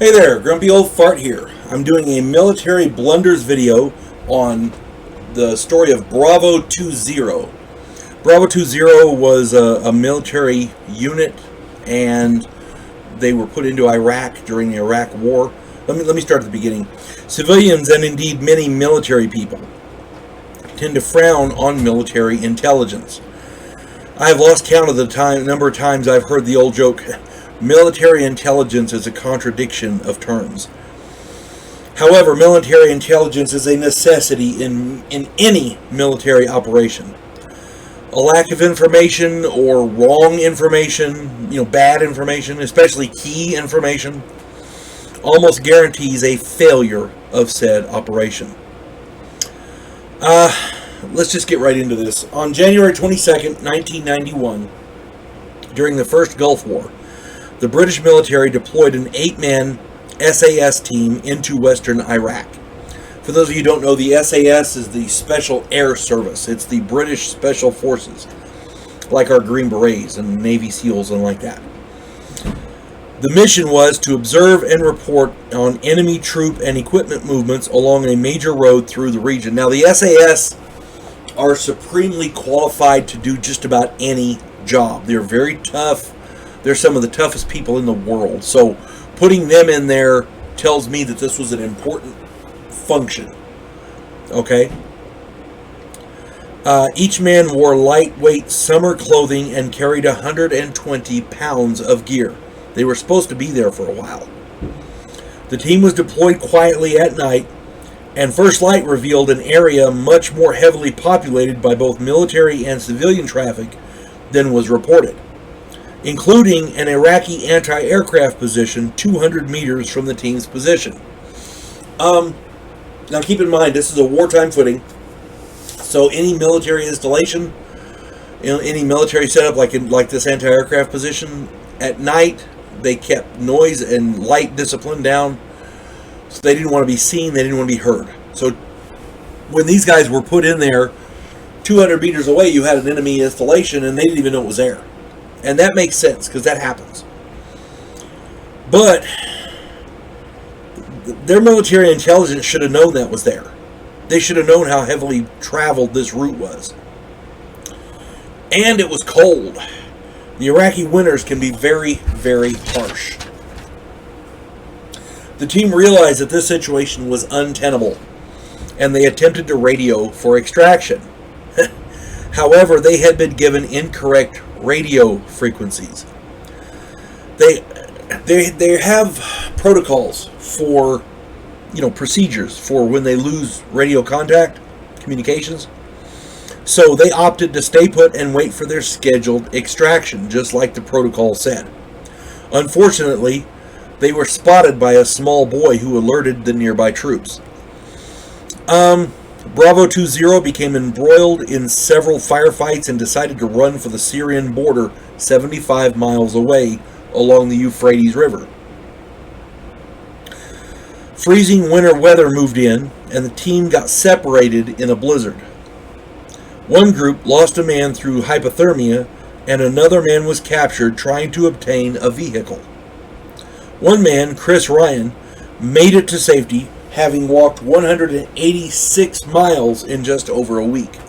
Hey there, Grumpy Old Fart here. I'm doing a military blunders video on the story of BravoTwoZero. BravoTwoZero was a military unit, and they were put into Iraq during the Iraq War. Let me start at the beginning. Civilians, and indeed many military people, tend to frown on military intelligence. I have lost count of the number of times I've heard the old joke, military intelligence is a contradiction of terms. However, military intelligence is a necessity in any military operation. A lack of information or wrong information, bad information, especially key information, almost guarantees a failure of said operation. Let's just get right into this. On January 22nd, 1991, during the First Gulf War, the British military deployed an 8-man SAS team into western Iraq. For those of you who don't know, the SAS is the Special Air Service. It's the British Special Forces, like our Green Berets and Navy SEALs and like that. The mission was to observe and report on enemy troop and equipment movements along a major road through the region. Now, the SAS are supremely qualified to do just about any job. They're very tough. They're some of the toughest people in the world. So putting them in there tells me that this was an important function. Okay? Each man wore lightweight summer clothing and carried 120 pounds of gear. They were supposed to be there for a while. The team was deployed quietly at night, and first light revealed an area much more heavily populated by both military and civilian traffic than was reported, including an Iraqi anti-aircraft position 200 meters from the team's position. Now keep in mind, this is a wartime footing, so any military installation, any military setup like this anti-aircraft position, at night they kept noise and light discipline down, so they didn't want to be seen, they didn't want to be heard. So when these guys were put in there, 200 meters away you had an enemy installation and they didn't even know it was there. And that makes sense, because that happens. But their military intelligence should have known that was there. They should have known how heavily traveled this route was. And it was cold. The Iraqi winters can be very, very harsh. The team realized that this situation was untenable, and they attempted to radio for extraction. However, they had been given incorrect radio frequencies. They have protocols for, procedures for when they lose radio contact, communications. So they opted to stay put and wait for their scheduled extraction, just like the protocol said. Unfortunately, they were spotted by a small boy who alerted the nearby troops. BravoTwoZero became embroiled in several firefights and decided to run for the Syrian border 75 miles away along the Euphrates River. Freezing winter weather moved in, and the team got separated in a blizzard. One group lost a man through hypothermia, and another man was captured trying to obtain a vehicle. One man, Chris Ryan, made it to safety, having walked 186 miles in just over a week.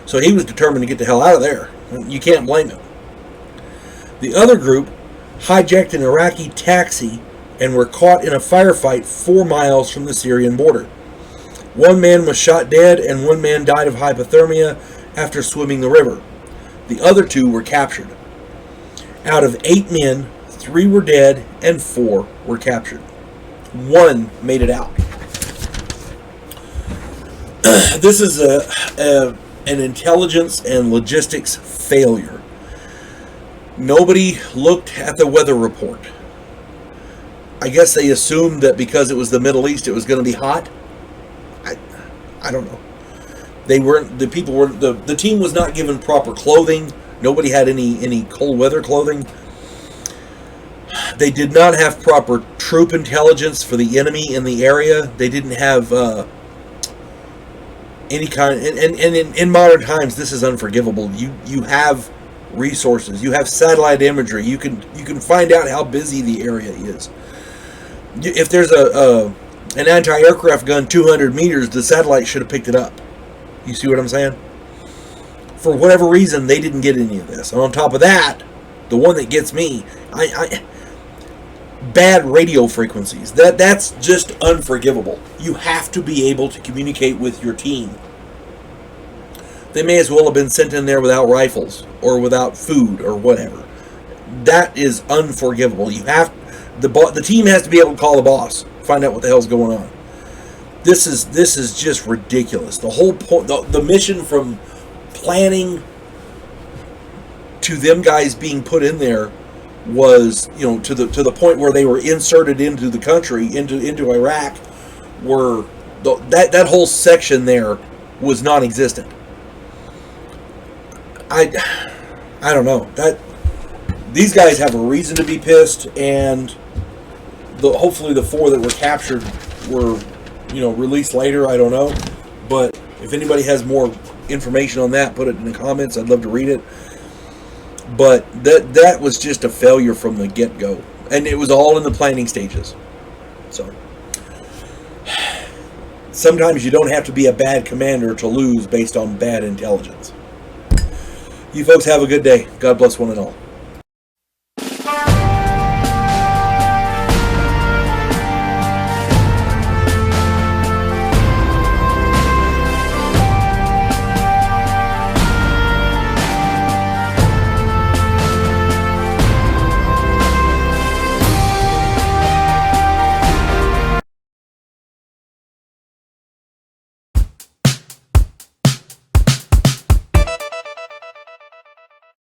So he was determined to get the hell out of there. You can't blame him. The other group hijacked an Iraqi taxi and were caught in a firefight 4 miles from the Syrian border. One man was shot dead and one man died of hypothermia after swimming the river. The other 2 were captured. Out of 8 men, 3 were dead and 4 were captured. 1 made it out. This is an intelligence and logistics failure. Nobody looked at the weather report. I guess they assumed that because it was the Middle East, it was going to be hot. I don't know. The team was not given proper clothing. Nobody had any cold weather clothing. They did not have proper troop intelligence for the enemy in the area. They didn't have any kind, and in modern times, this is unforgivable. You have resources. You have satellite imagery. You can find out how busy the area is. If there's an anti-aircraft gun 200 meters, the satellite should have picked it up. You see what I'm saying? For whatever reason, they didn't get any of this. And on top of that, the one that gets me, bad radio frequencies. That's just unforgivable. You have to be able to communicate with your team. They may as well have been sent in there without rifles or without food or whatever. That is unforgivable. You have the team has to be able to call the boss, find out what the hell's going on. This is just ridiculous. The whole point, the mission from planning to them guys being put in there was, to the point where they were inserted into the country, into Iraq, where that whole section there was non-existent. I don't know. These guys have a reason to be pissed, and hopefully the 4 that were captured were, released later. I don't know, but if anybody has more information on that, put it in the comments. I'd love to read it. But that was just a failure from the get-go, and it was all in the planning stages. So sometimes you don't have to be a bad commander to lose based on bad intelligence. You folks have a good day. God bless one and all.